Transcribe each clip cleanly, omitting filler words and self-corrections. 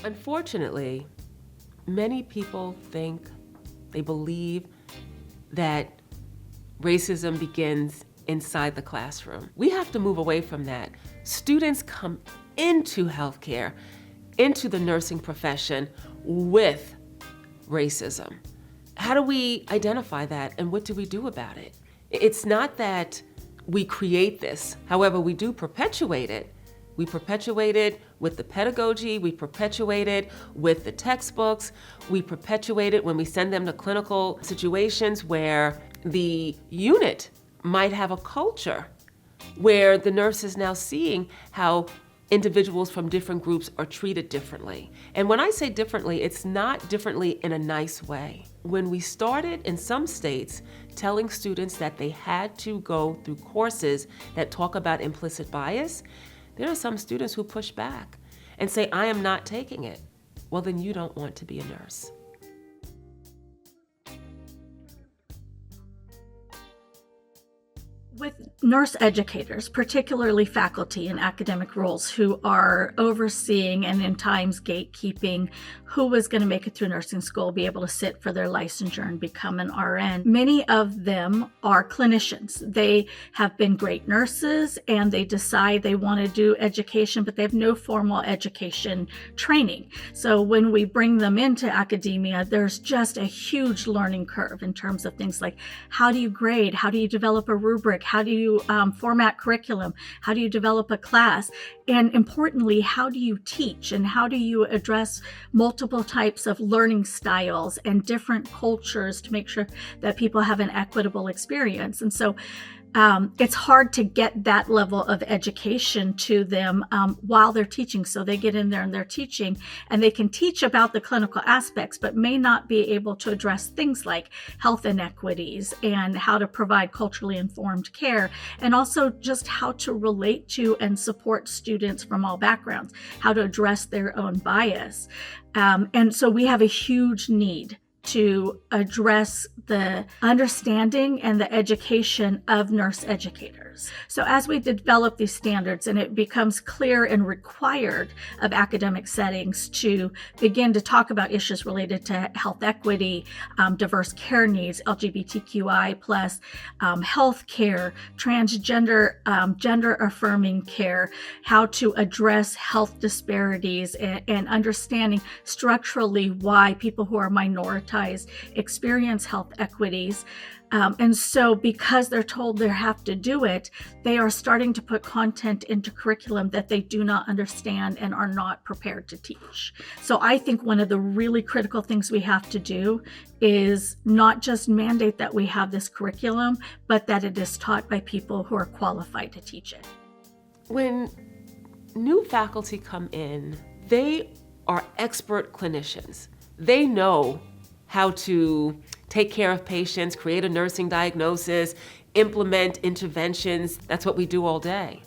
Unfortunately, many people they believe that racism begins inside the classroom. We have to move away from that. Students come into healthcare, into the nursing profession with racism. How do we identify that and what do we do about it? It's not that we create this. However, we do perpetuate it. We perpetuate it with the pedagogy, we perpetuate it with the textbooks, we perpetuate it when we send them to clinical situations where the unit might have a culture where the nurse is now seeing how individuals from different groups are treated differently. And when I say differently, it's not differently in a nice way. When we started in some states telling students that they had to go through courses that talk about implicit bias, there are some students who push back and say, I am not taking it. Well, then you don't want to be a nurse. With nurse educators, particularly faculty in academic roles who are overseeing and in times gatekeeping who was going to make it through nursing school, be able to sit for their licensure and become an RN, many of them are clinicians. They have been great nurses and they decide they want to do education, but they have no formal education training. So when we bring them into academia, there's just a huge learning curve in terms of things like how do you grade, how do you develop a rubric, how do you format curriculum, how do you develop a class, and importantly, how do you teach and how do you address multiple types of learning styles and different cultures to make sure that people have an equitable experience. And so it's hard to get that level of education to them while they're teaching. So they get in there and they're teaching and they can teach about the clinical aspects, but may not be able to address things like health inequities and how to provide culturally informed care, and also just how to relate to and support students from all backgrounds, how to address their own bias. And so we have a huge need to address the understanding and the education of nurse educators. So as we develop these standards and it becomes clear and required of academic settings to begin to talk about issues related to health equity, diverse care needs, LGBTQI+, health care, transgender, gender affirming care, how to address health disparities and understanding structurally why people who are minoritized experience health equities. And so because they're told they have to do it, they are starting to put content into curriculum that they do not understand and are not prepared to teach. So I think one of the really critical things we have to do is not just mandate that we have this curriculum, but that it is taught by people who are qualified to teach it. When new faculty come in, they are expert clinicians. They know how to take care of patients, create a nursing diagnosis, implement interventions. That's what we do all day.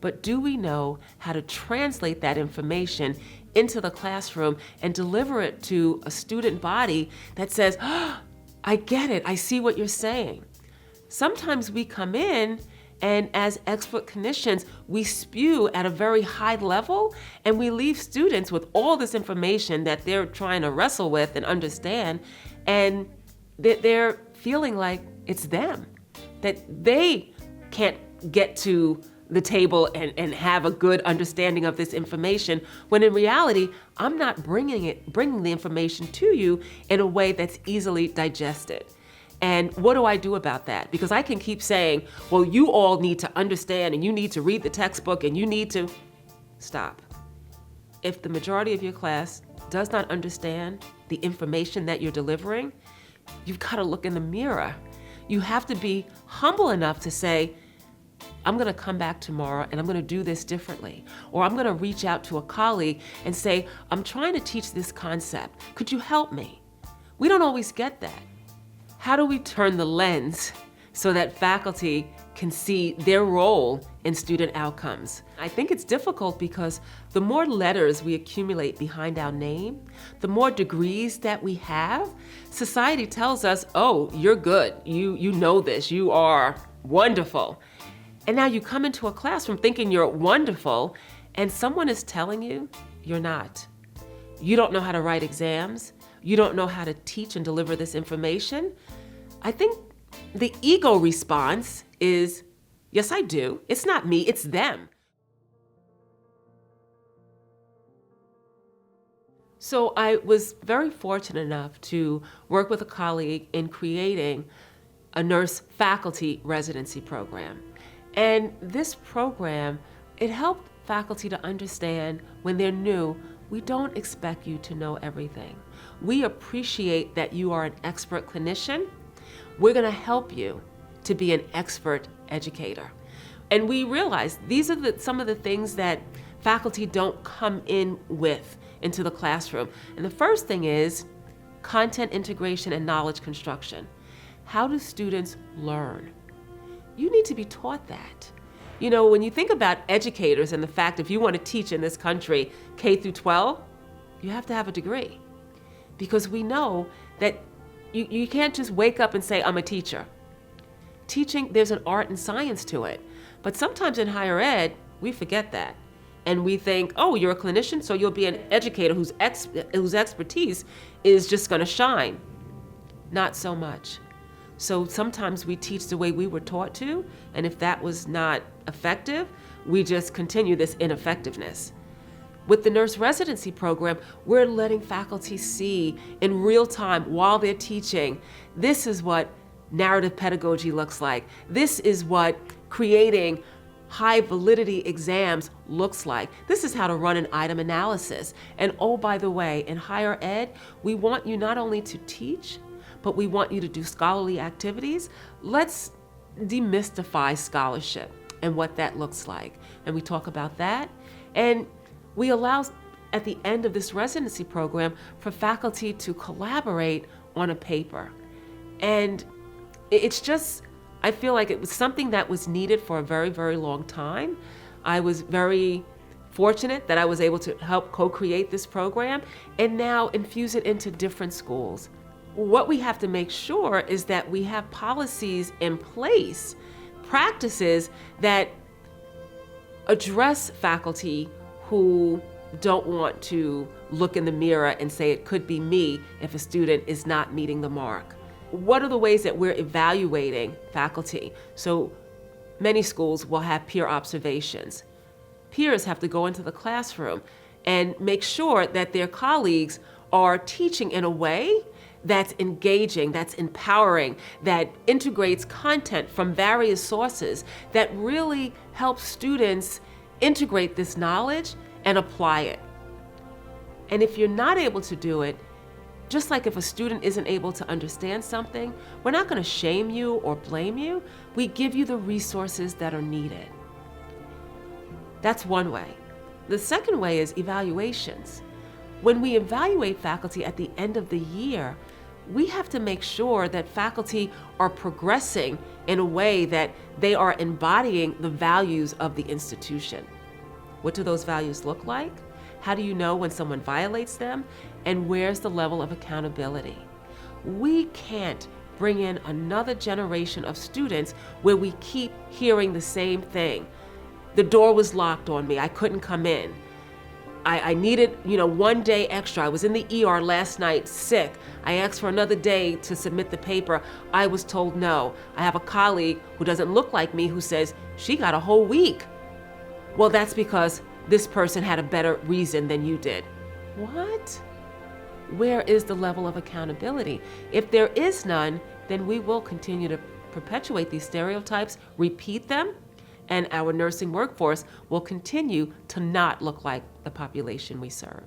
But do we know how to translate that information into the classroom and deliver it to a student body that says, oh, I get it, I see what you're saying. Sometimes we come in and as expert clinicians, we spew at a very high level and we leave students with all this information that they're trying to wrestle with and understand, and they're feeling like it's them, that they can't get to the table and have a good understanding of this information, when in reality, I'm not bringing the information to you in a way that's easily digested. And what do I do about that? Because I can keep saying, well, you all need to understand and you need to read the textbook and you need to stop. If the majority of your class does not understand the information that you're delivering, you've got to look in the mirror. You have to be humble enough to say, I'm going to come back tomorrow and I'm going to do this differently. Or I'm going to reach out to a colleague and say, I'm trying to teach this concept. Could you help me? We don't always get that. How do we turn the lens so that faculty can see their role in student outcomes? I think it's difficult because the more letters we accumulate behind our name, the more degrees that we have, society tells us, oh, you're good, you know this, you are wonderful. And now you come into a classroom thinking you're wonderful, and someone is telling you you're not. you don't know how to write exams, you don't know how to teach and deliver this information, I think the ego response is, yes, I do. It's not me, it's them. So I was very fortunate enough to work with a colleague in creating a nurse faculty residency program. And this program, it helped faculty to understand when they're new, we don't expect you to know everything. We appreciate that you are an expert clinician. We're gonna help you to be an expert educator. And we realize these are some of the things that faculty don't come in with into the classroom. And the first thing is content integration and knowledge construction. How do students learn? You need to be taught that. You know, when you think about educators and the fact if you want to teach in this country K through 12, you have to have a degree. Because we know that you can't just wake up and say, I'm a teacher. Teaching, there's an art and science to it. But sometimes in higher ed, we forget that. And we think, oh, you're a clinician, so you'll be an educator whose expertise is just gonna shine. Not so much. So sometimes we teach the way we were taught to, and if that was not effective, we just continue this ineffectiveness. With the nurse residency program, we're letting faculty see in real time while they're teaching, this is what narrative pedagogy looks like. This is what creating high validity exams looks like. This is how to run an item analysis. And oh, by the way, in higher ed, we want you not only to teach, but we want you to do scholarly activities. Let's demystify scholarship and what that looks like. And we talk about that. And we allow, at the end of this residency program, for faculty to collaborate on a paper. And it's just, I feel like it was something that was needed for a very, very long time. I was very fortunate that I was able to help co-create this program and now infuse it into different schools. What we have to make sure is that we have policies in place, practices that address faculty who don't want to look in the mirror and say it could be me if a student is not meeting the mark. What are the ways that we're evaluating faculty? So many schools will have peer observations. Peers have to go into the classroom and make sure that their colleagues are teaching in a way that's engaging, that's empowering, that integrates content from various sources, that really helps students integrate this knowledge and apply it. And if you're not able to do it, just like if a student isn't able to understand something, we're not going to shame you or blame you. We give you the resources that are needed. That's one way. The second way is evaluations. When we evaluate faculty at the end of the year, we have to make sure that faculty are progressing in a way that they are embodying the values of the institution. What do those values look like? How do you know when someone violates them? And where's the level of accountability? We can't bring in another generation of students where we keep hearing the same thing. The door was locked on me, I couldn't come in. I needed, 1 day extra. I was in the ER last night, sick. I asked for another day to submit the paper. I was told no. I have a colleague who doesn't look like me who says she got a whole week. Well, that's because this person had a better reason than you did. What? Where is the level of accountability? If there is none, then we will continue to perpetuate these stereotypes, repeat them, and our nursing workforce will continue to not look like the population we serve.